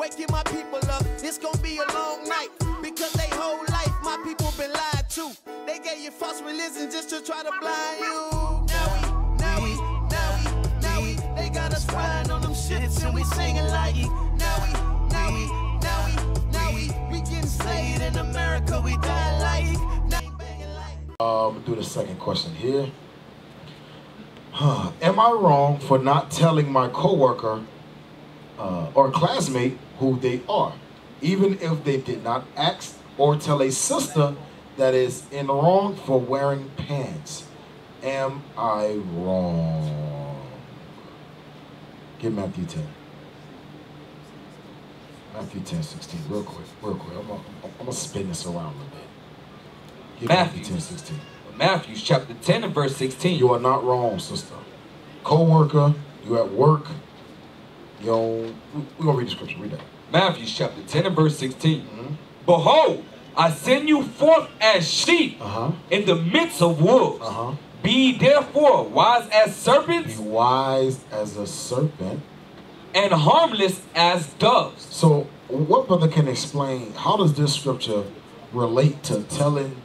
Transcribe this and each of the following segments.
waking my people up. It's gonna be a long night because they whole life my people been lied to. They gave you false religion just to try to blind you. Now we, they got us riding on them shits and we singing like now we getting slayed in America, we die like. Do the second question here. Am I wrong for not telling my coworker or classmate who they are, even if they did not ask, or tell a sister that is in the wrong for wearing pants? Am I wrong? Give Matthew 10. Matthew 10:16, real quick. I'm gonna spin this around a little bit. Give Matthew 10:16. Matthew chapter 10 and verse 16. You are not wrong, sister. Co-worker, you at work. We're gonna read the scripture. Read that. Matthew chapter 10 and verse 16. Behold, I send you forth as sheep in the midst of wolves. Be therefore wise as serpents. Be wise as a serpent. And harmless as doves. So, what brother can explain, how does this scripture relate to telling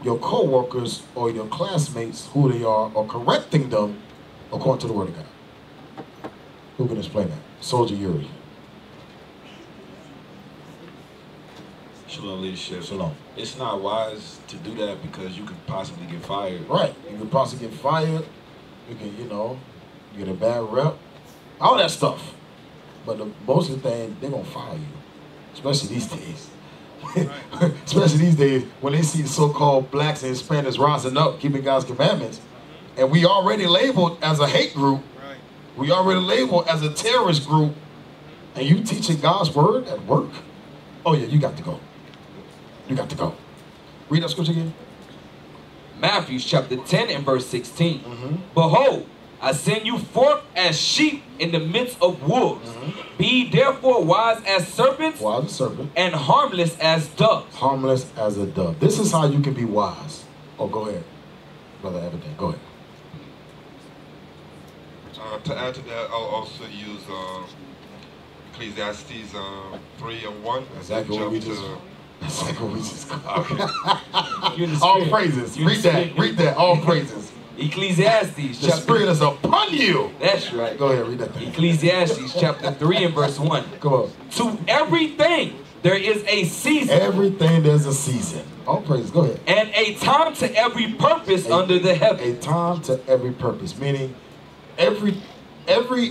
your co-workers or your classmates who they are, or correcting them according to the word of God? Who can explain that? Soldier Yuri. Shalom, leadership. Shalom. It's not wise to do that because you could possibly get fired. Right. You could possibly get fired. You can, get a bad rep. All that stuff. But most of the thing, they're going to fire you. Especially these days. Especially these days when they see so-called blacks and Hispanics rising up, keeping God's commandments. And we already labeled as a hate group. Right. We already labeled as a terrorist group. And you teaching God's word at work? Oh yeah, you got to go. You got to go. Read that scripture again. Matthew chapter 10 and verse 16. Behold, I send you forth as sheep in the midst of wolves. Be therefore wise as serpents. Wise as a serpent. And harmless as doves. Harmless as a dove. This is how you can be wise. Oh, go ahead. Brother Evident, go ahead. To add to that, I'll also use Ecclesiastes 3 and 1. Exactly what we just... Exactly what we just got. Okay. All praises. Read that. Read that. All praises. Ecclesiastes. The Spirit is upon you. That's right. Go ahead. Read that thing. Ecclesiastes chapter 3 and verse 1. Come on. To everything there is a season. Everything there's a season. All praises. Go ahead. And a time to every purpose under the heaven. A time to every purpose. Meaning every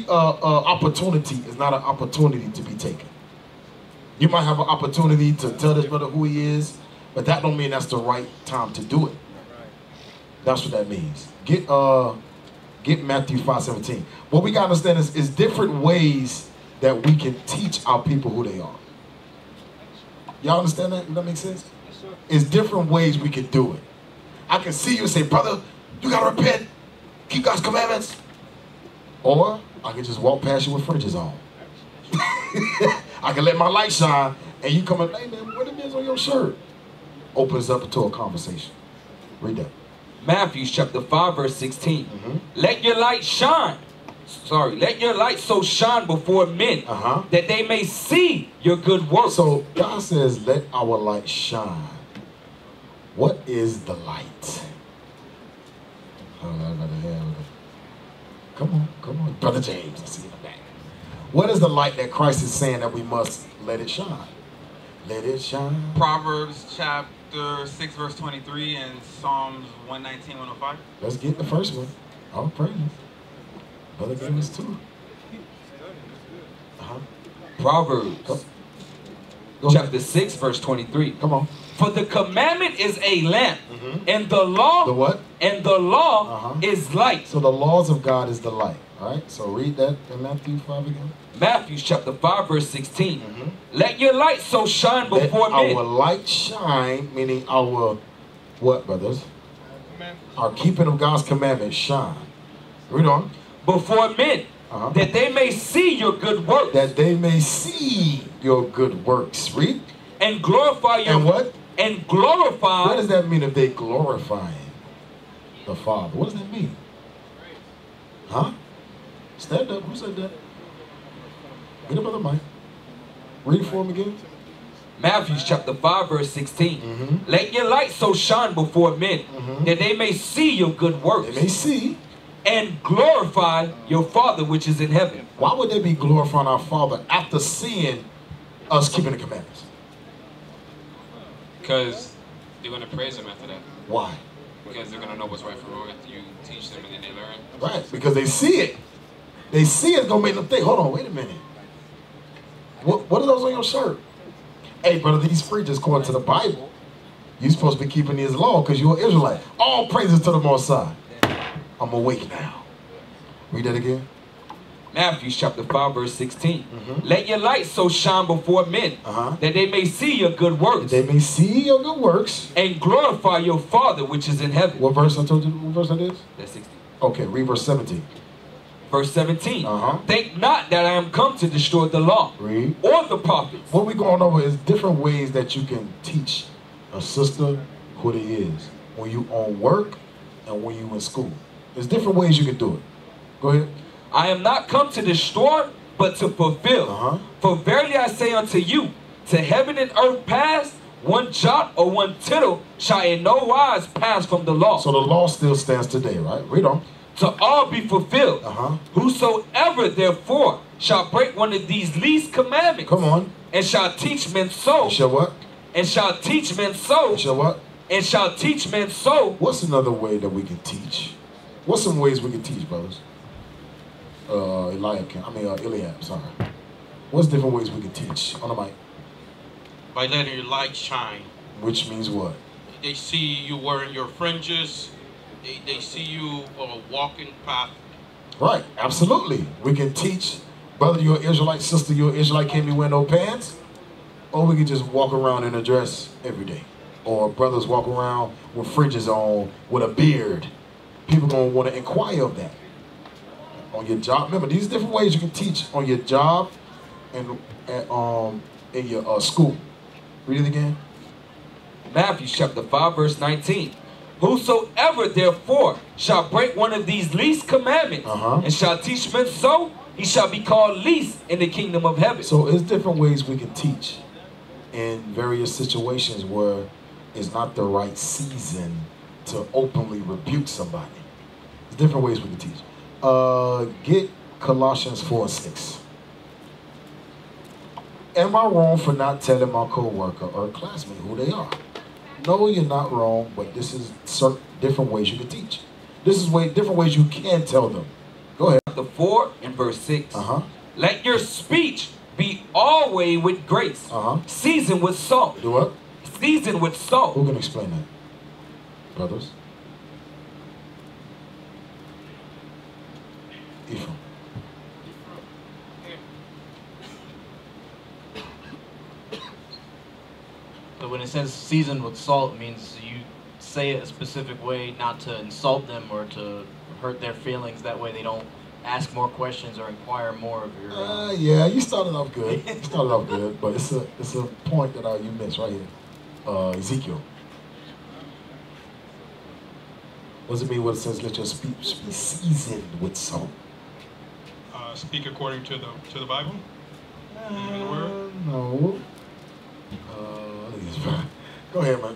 opportunity is not an opportunity to be taken. You might have an opportunity to tell this brother who he is, but that don't mean that's the right time to do it. That's what that means. Get Matthew 5:17. What we gotta understand is different ways that we can teach our people who they are. Y'all understand that? Does that make sense? Yes, sir. It's different ways we can do it. I can see you and say, brother, you gotta repent, keep God's commandments. Or I can just walk past you with fringes on. I can let my light shine, and you come and, hey man, what it is on your shirt? Opens up to a conversation. Read that. Matthew chapter 5 verse 16. Let your light shine. Let your light so shine before men that they may see your good works. So God says, let our light shine. What is the light? Come on, Brother James, I see you in the back. What is the light that Christ is saying that we must let it shine? Let it shine. Proverbs chapter 6 verse 23 and Psalms 119, 105. Let's get the first one. All praise. Brother gave us two. Proverbs chapter 6 verse 23. Come on. For the commandment is a lamp, and the law. The what? And the law is light. So the laws of God is the light. All right. So read that in Matthew 5 again. Matthew chapter 5 verse 16. Let your light so shine before men. Our light shine, meaning our what, brothers? Our keeping of God's commandments shine. Read on. Before men, that they may see your good works. That they may see your good works. Read. And glorify your... And what? And glorify... What does that mean if they glorify the Father? What does that mean? Huh? Stand up. Who said that? Get up on the mic. Read for him again. Matthew chapter 5, verse 16. Let your light so shine before men that they may see your good works. They may see. And glorify your Father which is in heaven. Why would they be glorifying our Father after seeing us keeping the commandments? Because they're going to praise him after that. Why? Because they're going to know what's right from wrong if you teach them and then they learn. Right, because they see it. They see it's going to make them think, hold on, wait a minute. What are those on your shirt? Hey, brother, these preachers, according to the Bible, you're supposed to be keeping these law because you're an Israelite. All praises to the Most High. I'm awake now. Read that again. Matthew chapter 5, verse 16. Let your light so shine before men that they may see your good works. They may see your good works. And glorify your Father which is in heaven. What verse I told you? What verse that is? That's 16. Okay, read verse 17. Verse 17. Think not that I am come to destroy the law or the prophets. What we're going over is different ways that you can teach a sister who it is when you on work and when you in school. There's different ways you can do it. Go ahead. I am not come to destroy, but to fulfill. For verily I say unto you, to heaven and earth pass, one jot or one tittle shall in no wise pass from the law. So the law still stands today, right? Read on. To all be fulfilled. Whosoever therefore shall break one of these least commandments. Come on. And shall teach men so. And shall what? And shall teach men so. And shall what? And shall teach men so. What's another way that we can teach? What's some ways we can teach, brothers? Eliab, sorry. What's different ways we can teach? On the mic. By letting your light shine. Which means what? They see you wearing your fringes. They see you walking path. Right, absolutely. We can teach, brother, you're an Israelite, sister, you're an Israelite, can't be wearing no pants. Or we can just walk around in a dress every day. Or brothers walk around with fringes on, with a beard. People gonna want to inquire of that. On your job, remember, these different ways you can teach on your job and in your school. Read it again. Matthew chapter 5, verse 19. Whosoever therefore shall break one of these least commandments and shall teach men so, he shall be called least in the kingdom of heaven. So there's different ways we can teach in various situations where it's not the right season to openly rebuke somebody. There's different ways we can teach. Get Colossians 4:6. Am I wrong for not telling my co-worker or classmate who they are? No, you're not wrong, but this is certain different ways you can teach. This is different ways you can tell them. Go ahead. Chapter 4 and verse 6. Let your speech be always with grace, seasoned with salt. Do what? Seasoned with salt. Who can explain that? Brothers? Ephraim. But when it says seasoned with salt, it means you say it a specific way, not to insult them or to hurt their feelings. That way they don't ask more questions or inquire more of your... Yeah, you started off good. You started off good, but it's a point that you missed right here. Ezekiel. What does it mean when it says let your speech be seasoned with salt? Speak according to the Bible? The word? No. Go ahead, man.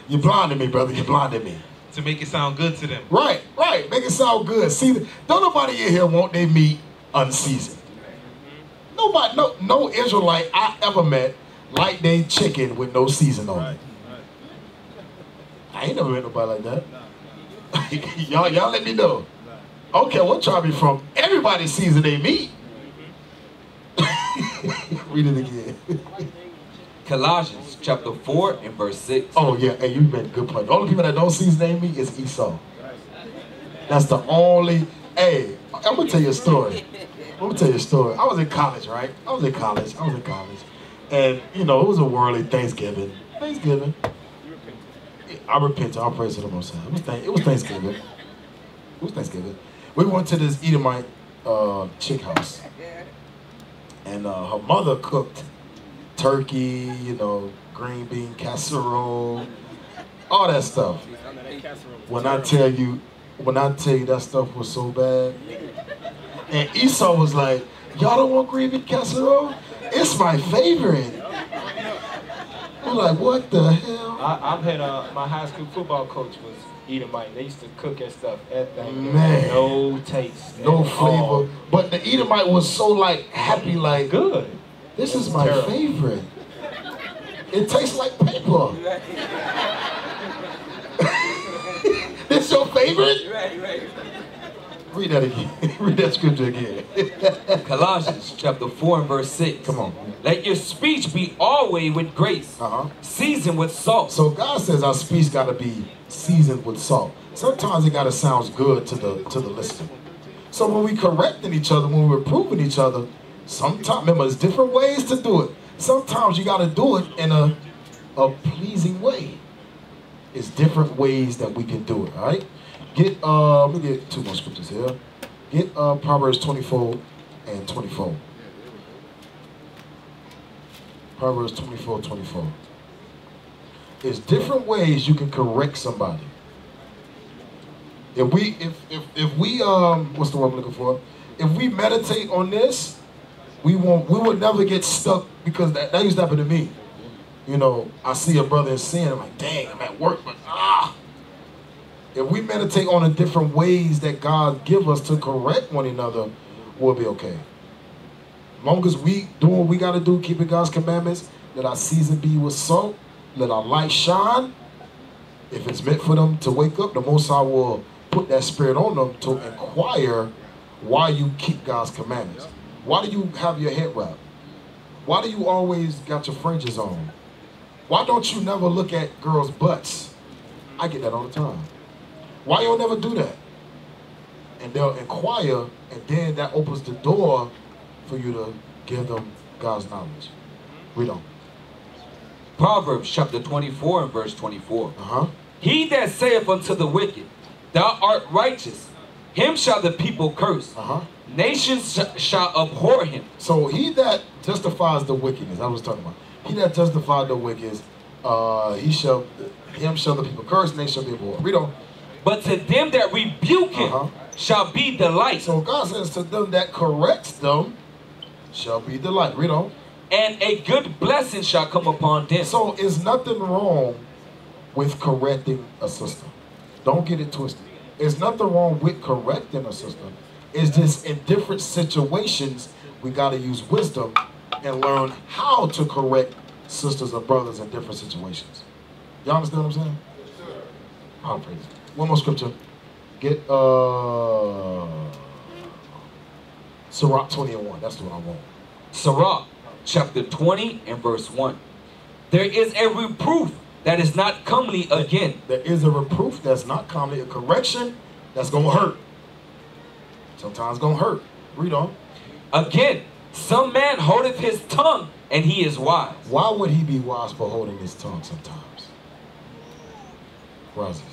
You're blinding me, brother. You're blinding me. To make it sound good to them. Right. Make it sound good. See, don't nobody in here want their meat unseasoned. Nobody, no Israelite I ever met like they chicken with no season on it. I ain't never met nobody like that. y'all let me know. Okay, what tribe you from? Everybody season their meat. Read it again. Colossians chapter 4 and verse 6. Oh yeah, hey, you made a good point. The only people that don't season their meat is Esau. That's the only. Hey, I'm gonna tell you a story. I was in college, right? I was in college. And, you know, it was a worldly Thanksgiving. I repent. I'll praise to the Most High. It was Thanksgiving. We went to this Edomite chick house. And her mother cooked turkey, you know, green bean casserole, all that stuff. When I tell you that stuff was so bad. And Esau was like, Y'all don't want green bean casserole? It's my favorite. I'm like, what the hell? I've had my high school football coach was Edomite. They used to cook that stuff. That thing, man, no taste, no flavor. But the Edomite was so like happy, like good. This is my favorite. It tastes like paper. This your favorite? Right. Read that again. Read that scripture again. Colossians chapter 4 and verse 6. Come on. Let your speech be always with grace, seasoned with salt. So God says our speech got to be seasoned with salt. Sometimes it got to sound good to the listener. So when we correcting each other, when we're reproving each other, sometimes, remember, there's different ways to do it. Sometimes you got to do it in a pleasing way. It's different ways that we can do it, all right? Let me get two more scriptures here. Get Proverbs 24 and 24. Proverbs 24:24. There's different ways you can correct somebody. If we what's the word I'm looking for? If we meditate on this, we would never get stuck, because that used to happen to me. You know, I see a brother in sin, I'm like, dang, I'm at work, but if we meditate on the different ways that God give us to correct one another, we'll be okay. As long as we do what we got to do, keeping God's commandments, let our season be with salt, let our light shine. If it's meant for them to wake up, the Most High will put that spirit on them to inquire why you keep God's commandments. Why do you have your head wrapped? Why do you always got your fringes on? Why don't you never look at girls' butts? I get that all the time. Why you don't never do that? And they'll inquire, and then that opens the door for you to give them God's knowledge. Read on. Proverbs chapter 24 and verse 24. He that saith unto the wicked, thou art righteous, him shall the people curse. Nations shall abhor him. So he that justifies the wickedness, I was talking about. He that justifies the wickedness, him shall the people curse, nations shall be abhorred. Read on. But to them that rebuke him shall be delight. So God says to them that corrects them shall be delight. Read on. And a good blessing shall come upon them. So it's nothing wrong with correcting a sister. Don't get it twisted. There's nothing wrong with correcting a sister. It's just in different situations we got to use wisdom and learn how to correct sisters and brothers in different situations. Y'all understand what I'm saying? I'll praise it. One more scripture. Get Sirach 20 and 1. That's the one I want. Sirach chapter 20 and verse 1. There is a reproof that is not comely again. There is a reproof that's not comely, a correction that's going to hurt. Sometimes going to hurt. Read on. Again, some man holdeth his tongue, and he is wise. Why would he be wise for holding his tongue sometimes? Rises.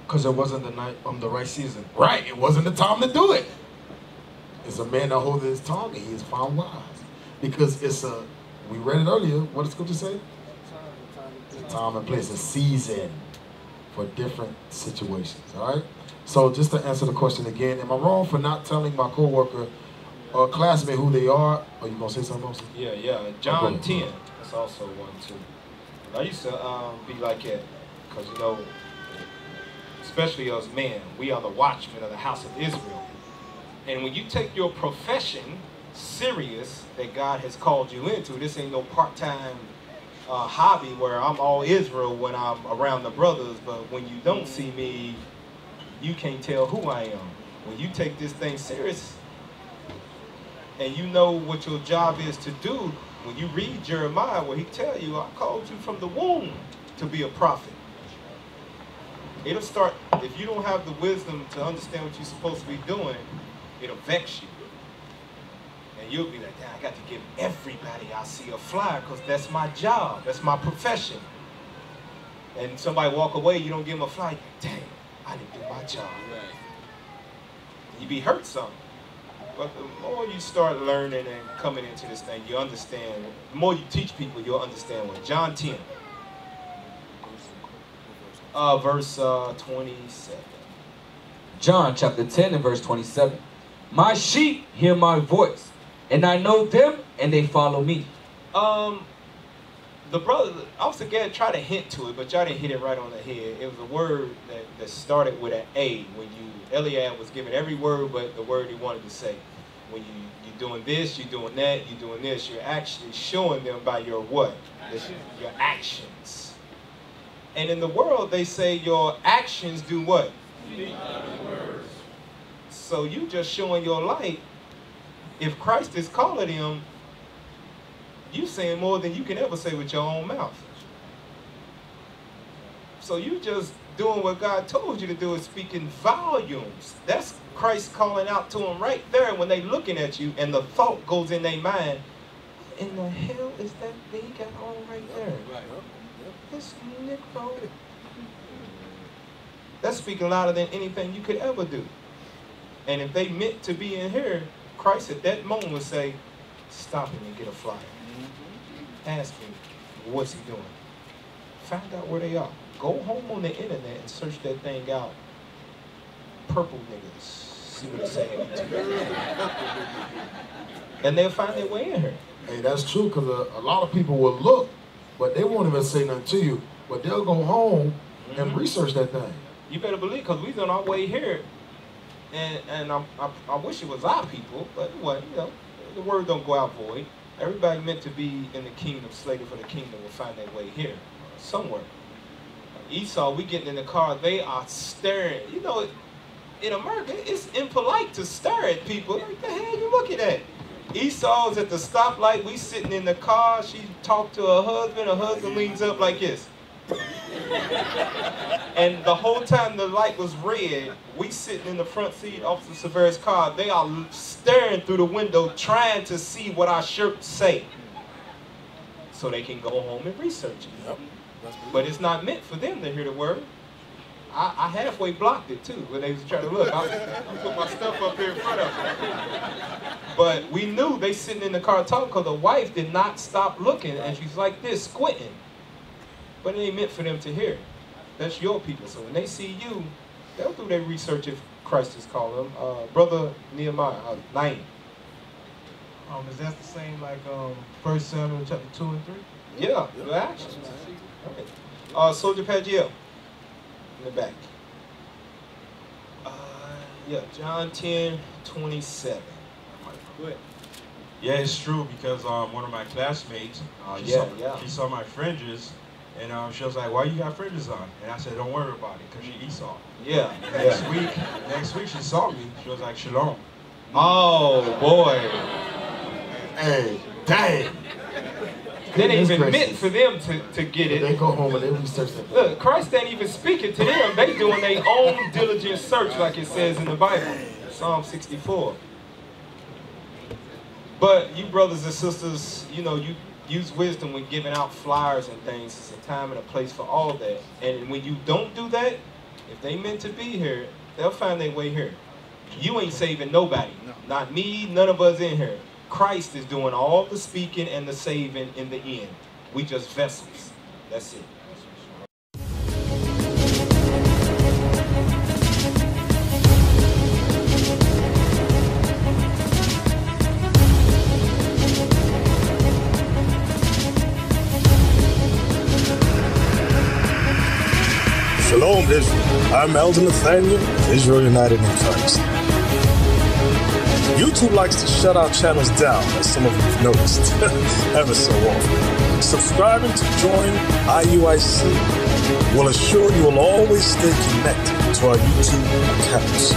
Because it wasn't the right season. Right, it wasn't the time to do it. It's a man that holds his tongue, and he is found wise. Because we read it earlier, what does scripture say? It's a time and place, a season for different situations, all right? So just to answer the question again, am I wrong for not telling my coworker or classmate who they are? Are you going to say something else? Yeah. John 10, that's also one too. And I used to be like that, because, you know, especially us men, we are the watchmen of the house of Israel. And when you take your profession serious that God has called you into, this ain't no part-time hobby where I'm all Israel when I'm around the brothers, but when you don't see me, you can't tell who I am. When you take this thing serious and you know what your job is to do, when you read Jeremiah where he tell you, I called you from the womb to be a prophet. It'll start, if you don't have the wisdom to understand what you're supposed to be doing, it'll vex you. And you'll be like, damn, I got to give everybody I see a flyer because that's my job, that's my profession. And somebody walk away, you don't give them a flyer, dang, I didn't do my job. You be hurt some. But the more you start learning and coming into this thing, you understand. The more you teach people, you'll understand what. John 10. Verse 27. John chapter 10 and verse 27. My sheep hear my voice, and I know them, and they follow me. The brother, I was again trying to hint to it, but y'all didn't hit it right on the head. It was a word that started with an A. When Eliab was given every word but the word he wanted to say. When you're doing this, you're doing that, you're doing this, you're actually showing them by your what? Your actions. And in the world, they say your actions do what? So you just showing your light. If Christ is calling him, you saying more than you can ever say with your own mouth. So you just doing what God told you to do, is speaking volumes. That's Christ calling out to them right there when they looking at you, and the thought goes in their mind, what in the hell is that thing he got on right there? This Negro. That's speaking louder than anything you could ever do. And if they meant to be in here, Christ at that moment would say, stop him and get a flyer. Ask him, what's he doing? Find out where they are. Go home on the internet and search that thing out. Purple niggas. See what it's saying. And they'll find their way in here. Hey, that's true, because a lot of people will look, but they won't even say nothing to you. But they'll go home and research that thing. You better believe, because we's on our way here. And I wish it was our people, but what, you know, the word don't go out void. Everybody meant to be in the kingdom, slated for the kingdom, will find their way here, somewhere. Esau, we getting in the car, they are staring. You know, in America, it's impolite to stare at people. What the hell you looking at? Esau's at the stoplight, we sitting in the car, she talked to her husband leans up like this. And the whole time the light was red, we sitting in the front seat, Officer Severa's car, they are staring through the window trying to see what our shirts say so they can go home and research it. Yep. But it's not meant for them to hear the word. I halfway blocked it too when they was trying to look. I put my stuff up here in front of them. But we knew they sitting in the car talking because the wife did not stop looking, and she's like this, squinting. But it ain't meant for them to hear. That's your people. So when they see you, they'll do their research if Christ is calling them. Brother Nehemiah, 9. Is that the same like 1 Samuel chapter 2 and 3? Yeah, the actions. Right. Soldier Pagiel, in the back. Yeah, John 10:27. Go ahead. Yeah, it's true, because one of my classmates, she saw my fringes, and she was like, "Why you got fringes on?" And I said, "Don't worry about it, because she Esau." Yeah. Next week she saw me. She was like, "Shalom." Oh boy. Hey, dang. They ain't even meant for them to get it. They go home and they research it. Look, Christ ain't even speaking to them. They doing their own diligent search, like it says in the Bible, Psalm 64. But you brothers and sisters, you know, you use wisdom when giving out flyers and things. It's a time and a place for all that. And when you don't do that, if they meant to be here, they'll find their way here. You ain't saving nobody. Not me, none of us in here. Christ is doing all the speaking and the saving in the end. We just vessels. That's it. Shalom, Israel. I'm Elder Nathaniel, Israel United in Christ. YouTube likes to shut our channels down, as some of you have noticed, ever so often. Subscribing to join IUIC will assure you will always stay connected to our YouTube accounts.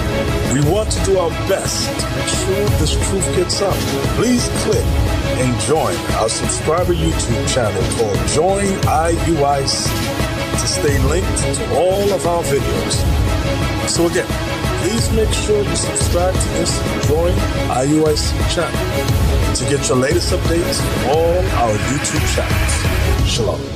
We want to do our best to make sure this truth gets out. Please click and join our subscriber YouTube channel called Join IUIC to stay linked to all of our videos. So again, please make sure you subscribe to this and join IUIC channel to get your latest updates on all our YouTube channels. Shalom.